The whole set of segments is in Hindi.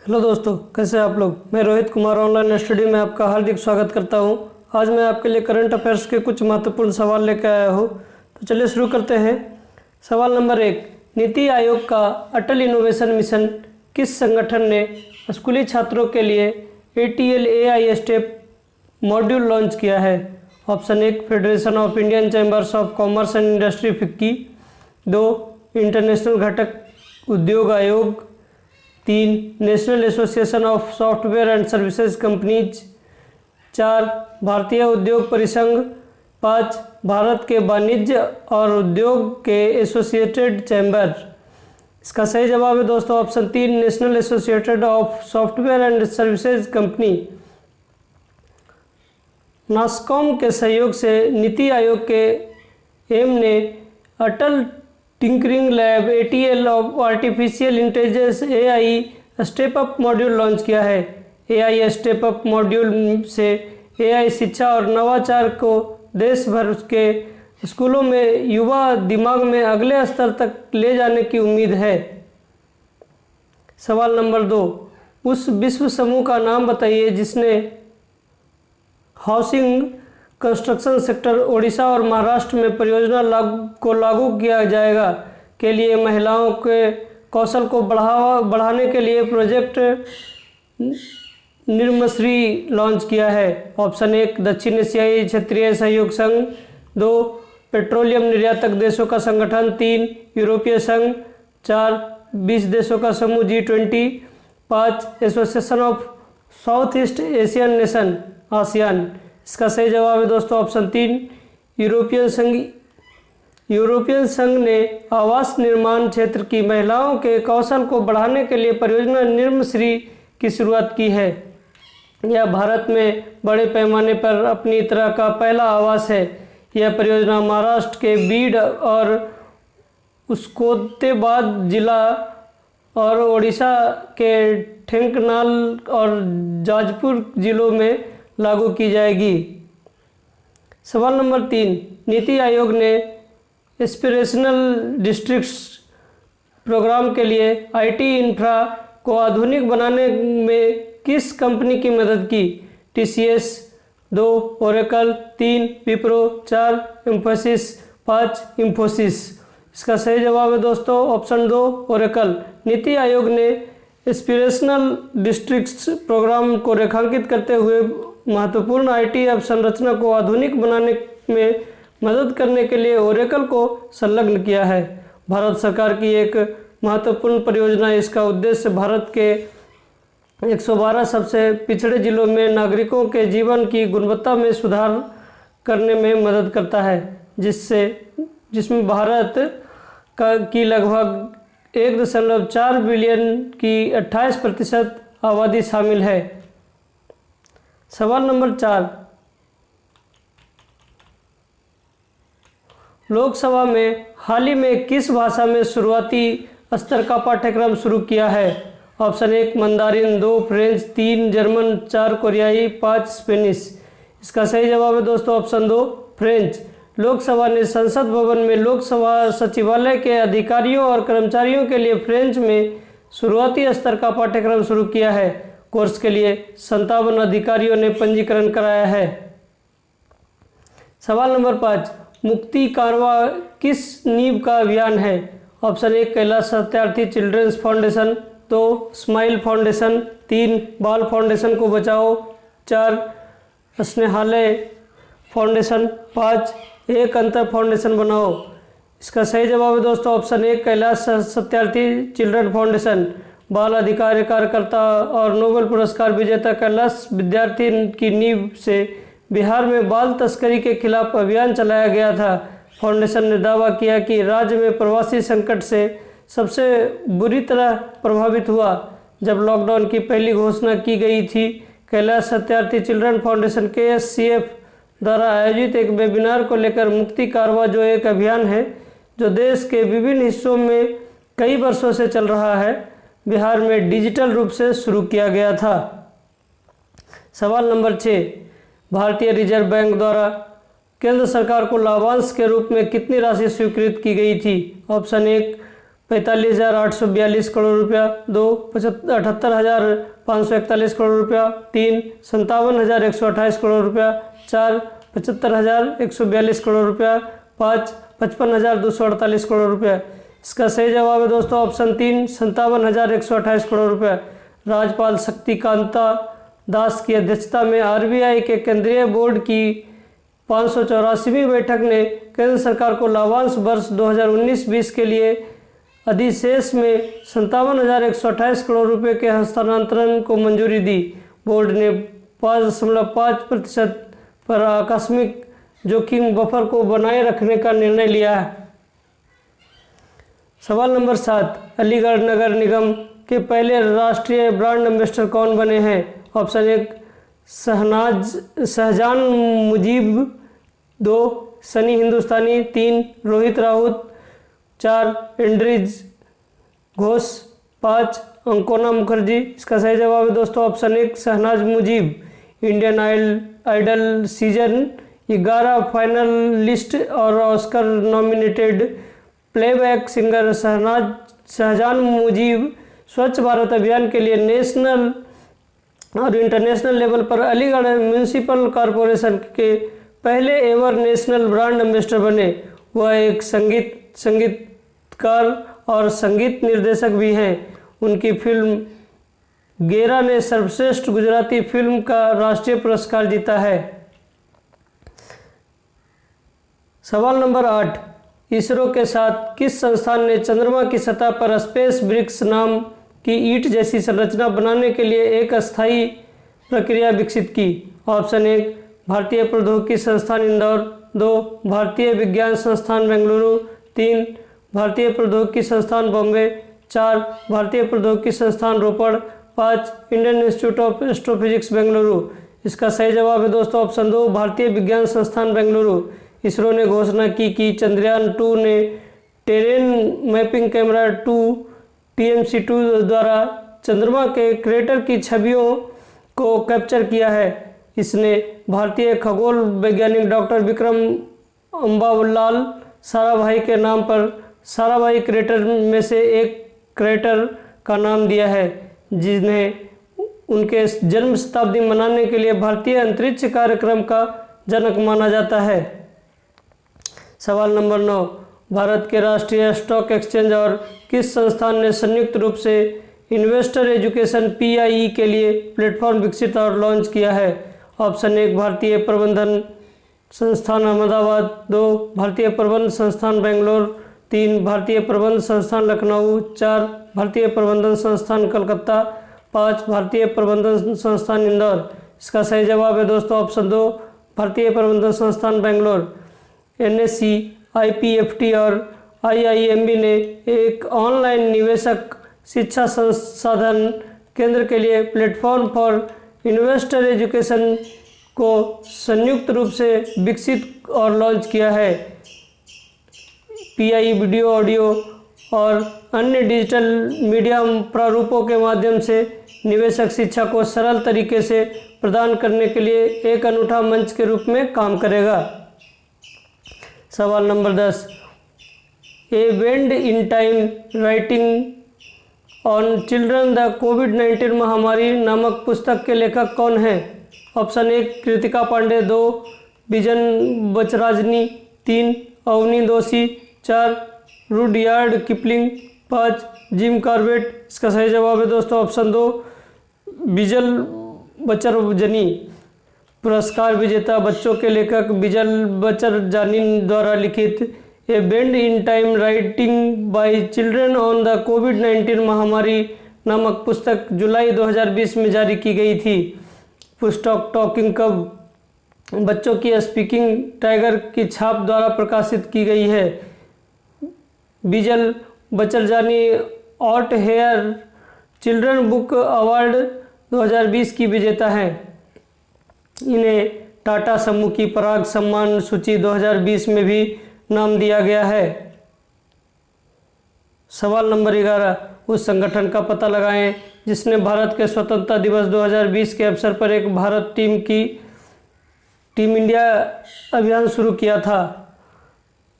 हेलो दोस्तों, कैसे हैं आप लोग। मैं रोहित कुमार ऑनलाइन स्टडी में आपका हार्दिक स्वागत करता हूं। आज मैं आपके लिए करंट अफेयर्स के कुछ महत्वपूर्ण सवाल लेकर आया हूं। तो चलिए शुरू करते हैं। सवाल नंबर 1, नीति आयोग का अटल इनोवेशन मिशन किस संगठन ने स्कूली छात्रों के लिए ATL AI step module launch किया है। Option 1, federation of Indian chambers of commerce and industry FICCI. 2, international घटक उद्योग आयोग। 3, national association of software and services companies. 4, भारतीय उद्योग परिसंघ। 5, भारत के वाणिज्य और उद्योग के एसोसिएटेड चैम्बर। इसका सही जवाब है दोस्तों option 3, national associated of software and services company. NASSCOM के सहयोग से नीति आयोग के एम ने Atal tinkering lab ATL of artificial intelligence AI step up module launch किया है। AI स्टेप अप मॉड्यूल से AI शिक्षा और नवाचार को देश भर के स्कूलों में युवा दिमाग में अगले स्तर तक ले जाने की उम्मीद है। सवाल नंबर 2, उस विश्व समूह का नाम बताइए जिसने हाउसिंग कंस्ट्रक्शन सेक्टर ओडिशा और महाराष्ट्र में परियोजना लागू किया जाएगा के लिए महिलाओं के कौशल को बढ़ाने के लिए प्रोजेक्ट निर्मश्री लॉन्च किया है। ऑप्शन 1, दक्षिण एशियाई क्षेत्रीय सहयोग संघ। 2, पेट्रोलियम निर्यातक देशों का संगठन। 3, यूरोपीय संघ। 4, 20 देशों का समूह G20। 5, association of south east Asian nation ASEAN. इसका सही जवाब है दोस्तों ऑप्शन 3, यूरोपियन संघ। यूरोपियन संघ ने आवास निर्माण क्षेत्र की महिलाओं के कौशल को बढ़ाने के लिए परियोजना निर्मश्री की शुरुआत की है। यह भारत में बड़े पैमाने पर अपनी तरह का पहला आवास है। यह परियोजना महाराष्ट्र के बीड और उस्मानाबाद जिला और ओडिशा के ढेंकनाल और जाजपुर जिलों में लागू की जाएगी। सवाल नंबर 3, नीति आयोग ने एस्पिरेशनल डिस्ट्रिक्ट्स प्रोग्राम के लिए IT इंफ्रा को आधुनिक बनाने में किस कंपनी की मदद की। TCS। 2, ओरेकल। 3, विप्रो। 4, इंफोसिस। 5, इंफोसिस। इसका सही जवाब है दोस्तों ऑप्शन 2, ओरेकल। नीति आयोग ने एस्पिरेशनल डिस्ट्रिक्ट्स प्रोग्राम को रेखांकित करते हुए महत्वपूर्ण IT अवसंरचना को आधुनिक बनाने में मदद करने के लिए ओरेकल को संलग्न किया है। भारत सरकार की एक महत्वपूर्ण परियोजना। इसका उद्देश्य भारत के 112 सबसे पिछड़े जिलों में नागरिकों के जीवन की गुणवत्ता में सुधार करने में मदद करता है, जिसमें भारत की लगभग 1.4 बिलियन की 28% आबादी शामिल है। सवाल नंबर 4, लोकसभा में हाल ही में किस भाषा में शुरुआती स्तर का पाठ्यक्रम शुरू किया है। Option 1, Mandarin. 2, फ्रेंच। 3, जर्मन। 4, कोरियाई। 5, स्पेनिश। इसका सही जवाब है दोस्तों ऑप्शन 2, फ्रेंच। लोकसभा ने संसद भवन में लोकसभा सचिवालय के अधिकारियों और कर्मचारियों के लिए फ्रेंच में शुरुआती स्तर का पाठ्यक्रम शुरू किया है। कोर्स के लिए 57 अधिकारियों ने पंजीकरण कराया है। सवाल नंबर 5, मुक्ति कारवा किस नींव का अभियान है। Option 1, Kailash Satyarthi children's foundation. 2, smile foundation. 3, Bal foundation को बचाओ। 4, स्नेहालय फाउंडेशन। 5, एक अंतर फाउंडेशन बनाओ। इसका सही जवाब है दोस्तों option 1, Kailash Satyarthi children foundation. बाल अधिकार कार्यकर्ता और नोबेल पुरस्कार विजेता कैलाश विद्यार्थी की नींव से बिहार में बाल तस्करी के खिलाफ अभियान चलाया गया था। फाउंडेशन ने दावा किया कि राज्य में प्रवासी संकट से सबसे बुरी तरह प्रभावित हुआ जब लॉकडाउन की पहली घोषणा की गई थी। Kailash Satyarthi children foundation KSCF द्वारा आयोजित एक वेबिनार को लेकर मुक्ति कारवा, जो एक अभियान है जो देश के विभिन्न हिस्सों में कई वर्षों से चल रहा है, बिहार में डिजिटल रूप से शुरू किया गया था। सवाल नंबर 6, भारतीय रिजर्व बैंक द्वारा केंद्र सरकार को लाभांश के रूप में कितनी राशि स्वीकृत की गई थी। ऑप्शन 1, 45,842 करोड़ रुपया। 2 78,541 करोड़ रुपया। 3 57,128 करोड़ रुपया। 4 75,142 करोड़ रुपया। 5 55,248 करोड़ रुपया। इसका सही जवाब है दोस्तों ऑप्शन 3 57,128 करोड़ रुपया। राज्यपाल शक्तिकांता दास की अध्यक्षता में आरबीआई के केंद्रीय बोर्ड की 584वीं बैठक ने केंद्र सरकार को लाभांश वर्ष 2019-20 के लिए अधिशेष में 57,128 करोड़ रुपए के हस्तांतरण को मंजूरी दी। बोर्ड ने 5.5% पर आकस्मिक जोखिम बफर को बनाए रखने का निर्णय लिया है। सवाल नंबर 7, अलीगढ़ नगर निगम के पहले राष्ट्रीय ब्रांड एम्बेसडर कौन बने हैं? ऑप्शन 1 शहजान मुजीब। 2 सनी हिंदुस्तानी। 3 रोहित राउत। 4 एंड्रीज घोष। 5 अंकोना मुखर्जी। इसका सही जवाब है दोस्तों option 1 Shahnaz Mujeeb. Indian idol season 11 finalist और Oscar nominated playback singer Shahzan Mujeeb Swachh Bharat अभियान के लिए नेशनल और इंटरनेशनल लेवल पर अलीगढ़ म्यूनिसिपल कॉरपोरेशन के पहले एवर नेशनल ब्रांड एम्बेसडर बने। वह एक संगीतकार और संगीत निर्देशक भी हैं। उनकी फिल्म गेरा ने सर्वश्रेष्ठ गुजराती फिल्म का राष्ट्रीय पुरस्कार जीता है। सवाल नंबर 8, इसरो के साथ किस संस्थान ने चंद्रमा की सतह पर स्पेस ब्रिक्स नाम की ईंट जैसी संरचना बनाने के लिए एक अस्थायी प्रक्रिया विकसित की? ऑप्शन 1 भारतीय प्रौद्योगिकी संस्थान इंदौर। 2 भारतीय विज्ञान संस्थान बेंगलुरु। 3 भारतीय प्रौद्योगिकी संस्थान बॉम्बे। 4 भारतीय प्रौद्योगिकी संस्थान रोपड़। 5 Indian institute of astrophysics Bengaluru. इसका सही जवाब है दोस्तों ऑप्शन 2 भारतीय विज्ञान संस्थान बेंगलुरु। इसरो ने घोषणा की कि चंद्रयान 2 ने टेरेन मैपिंग कैमरा 2 TMC-2 द्वारा चंद्रमा के क्रेटर की छवियों को कैप्चर किया है। इसने भारतीय खगोल वैज्ञानिक डॉक्टर विक्रम अम्बालाल साराभाई के नाम पर साराभाई क्रेटर में से एक क्रेटर का नाम दिया है, जिन्हें उनके जन्म शताब्दी मनाने के लिए भारतीय अंतरिक्ष कार्यक्रम का जनक माना जाता है। सवाल नंबर 9, भारत के राष्ट्रीय स्टॉक एक्सचेंज और किस संस्थान ने संयुक्त रूप से इन्वेस्टर एजुकेशन PIE के लिए प्लेटफॉर्म विकसित और लॉन्च किया है? ऑप्शन 1 भारतीय प्रबंधन संस्थान अहमदाबाद। 2 भारतीय प्रबंधन संस्थान बेंगलोर। 3 भारतीय प्रबंधन संस्थान लखनऊ। 4 भारतीय प्रबंधन संस्थान कलकत्ता। 5 भारतीय प्रबंधन संस्थान इंदौर। इसका सही जवाब है दोस्तों ऑप्शन 2 भारतीय प्रबंधन संस्थान बेंगलोर। NSE, IPFT और IIMB ने एक ऑनलाइन निवेशक शिक्षा संसाधन केंद्र के लिए प्लेटफॉर्म फॉर इन्वेस्टर एजुकेशन को संयुक्त रूप से विकसित और लॉन्च किया है। PIE वीडियो, ऑडियो और अन्य डिजिटल मीडिया प्रारूपों के माध्यम से निवेशक शिक्षा को सरल तरीके से प्रदान करने के लिए एक अनूठा मंच के रूप में काम करेगा। सवाल नंबर 10, a bend in time writing on children the कोविड-19 महामारी नामक पुस्तक के लेखक कौन हैं? ऑप्शन 1 कृतिका पांडे। 2 बिजन बचराजनी। 3 अवनी दोषी। 4 रुडयार्ड किपलिंग। 5 Jim Corbett. इसका सही जवाब है दोस्तों ऑप्शन 2 बिजल बचरजानी। पुरस्कार विजेता बच्चों के लेखक बिजल बचरजानी द्वारा लिखित a bend in time writing by children on the कोविड-19 महामारी नामक पुस्तक जुलाई 2020 में जारी की गई थी। पुस्तक टॉकिंग कब बच्चों की स्पीकिंग टाइगर की छाप द्वारा प्रकाशित की गई है। बिजल बचरजानी ऑट हेयर चिल्ड्रन बुक अवार्ड 2020 की विजेता हैं। इन्हें टाटा समूह की पराग सम्मान सूची 2020 में भी नाम दिया गया है। सवाल नंबर 11, उस संगठन का पता लगाएं जिसने भारत के स्वतंत्रता दिवस 2020 के अवसर पर एक भारत टीम इंडिया अभियान शुरू किया था।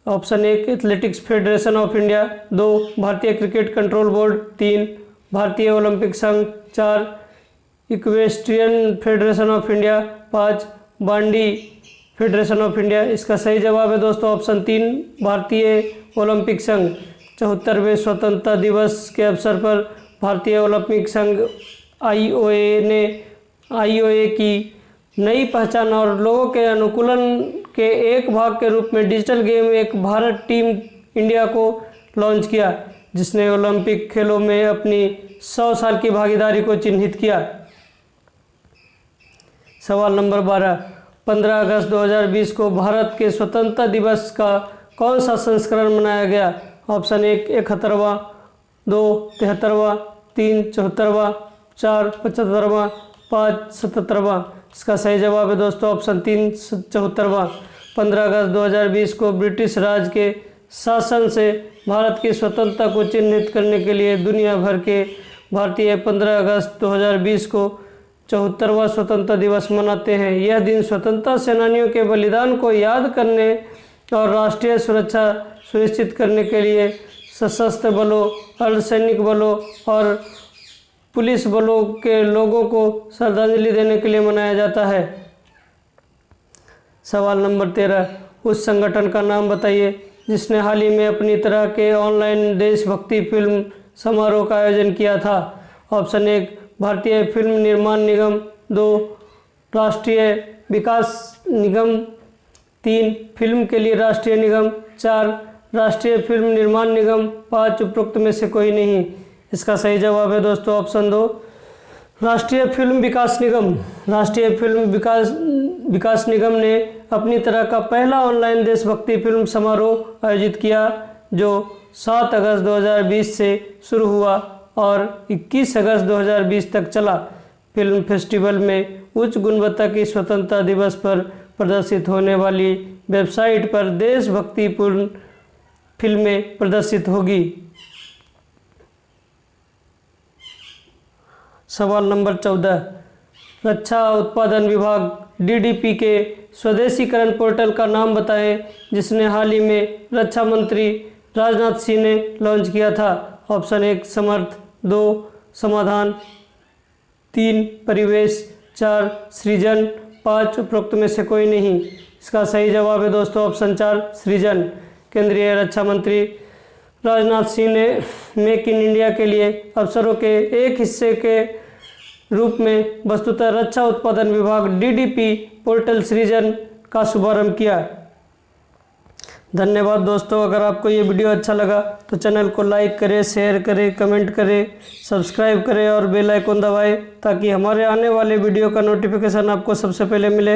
Option 1 athletics federation of India, 2 भारतीय क्रिकेट कंट्रोल बोर्ड, 3 भारतीय ओलंपिक संघ, 4 इक्वेस्ट्रियन फेडरेशन ऑफ इंडिया, 5 बांडी फेडरेशन ऑफ इंडिया। इसका सही जवाब है दोस्तों ऑप्शन 3 भारतीय ओलंपिक संघ। 74वें स्वतंत्रता दिवस के अवसर पर भारतीय ओलंपिक संघ आईओए की नई पहचान और लोगों के अनुकूलन के एक भाग के रूप में डिजिटल गेम एक भारत टीम इंडिया को लॉन्च किया, जिसने ओलंपिक खेलों में अपनी 100 साल की भागीदारी को चिन्हित किया। सवाल नंबर 12, 15 अगस्त 2020 को भारत के स्वतंत्रता दिवस का कौन सा संस्करण मनाया गया? ऑप्शन 1 71वां, 2 73वां, 3 74वां, 4 75वां, 5 77वां। इसका सही जवाब है दोस्तों ऑप्शन 3 74वां। 15 अगस्त 2020 को ब्रिटिश राज के शासन से भारत की स्वतंत्रता को चिन्हित करने के लिए दुनिया भर के भारतीय 15 अगस्त 2020 को 74वां स्वतंत्रता दिवस मनाते हैं। यह दिन स्वतंत्रता सेनानियों के बलिदान को याद करने और राष्ट्रीय सुरक्षा सुनिश्चित करने के लिए सशस्त्र बलों, अर्धसैनिक बलों और पुलिस बलों के लोगों को श्रद्धांजलि देने के लिए मनाया जाता है। सवाल नंबर 13, उस संगठन का नाम बताइए जिसने हाल ही में अपनी तरह के ऑनलाइन देशभक्ति फिल्म समारोह का आयोजन किया था? ऑप्शन 1 भारतीय फिल्म निर्माण निगम, 2 राष्ट्रीय विकास निगम, 3 फिल्म के लिए राष्ट्रीय निगम, 4 राष्ट्रीय फिल्म निर्माण निगम, 5 उपरोक्त में से कोई नहीं। इसका सही जवाब है दोस्तों ऑप्शन 2 राष्ट्रीय फिल्म विकास निगम। राष्ट्रीय फिल्म विकास निगम ने अपनी तरह का पहला ऑनलाइन देशभक्ति फिल्म समारोह आयोजित किया, जो 7 अगस्त 2020 से शुरू हुआ और 21 अगस्त 2020 तक चला। फिल्म फेस्टिवल में उच्च गुणवत्ता की स्वतंत्रता दिवस पर प्रदर्शित होने वाली वेबसाइट पर देशभक्तिपूर्ण फिल्में प्रदर्शित होगी। सवाल नंबर 14, रक्षा उत्पादन विभाग डीडीपी के स्वदेशीकरण पोर्टल का नाम बताएं जिसने हाल ही में रक्षा मंत्री राजनाथ सिंह ने लॉन्च किया था? ऑप्शन 1 समर्थ, 2 समाधान, 3 परिवेश, 4 सृजन, 5 उपरोक्त में से कोई नहीं। इसका सही जवाब है दोस्तों ऑप्शन 4 सृजन। केंद्रीय रक्षा मंत्री राजनाथ सिंह ने मेक इन इंडिया के लिए अवसरों के एक हिस्से के रूप में वस्तुतः रक्षा उत्पादन विभाग डीडीपी पोर्टल सृजन का शुभारंभ किया। धन्यवाद दोस्तों। अगर आपको ये वीडियो अच्छा लगा तो चैनल को लाइक करें, शेयर करें, कमेंट करें, सब्सक्राइब करें और बेल आइकन दबाएं ताकि हमारे आने वाले वीडियो का नोटिफिकेशन आपको सबसे पहले मिले।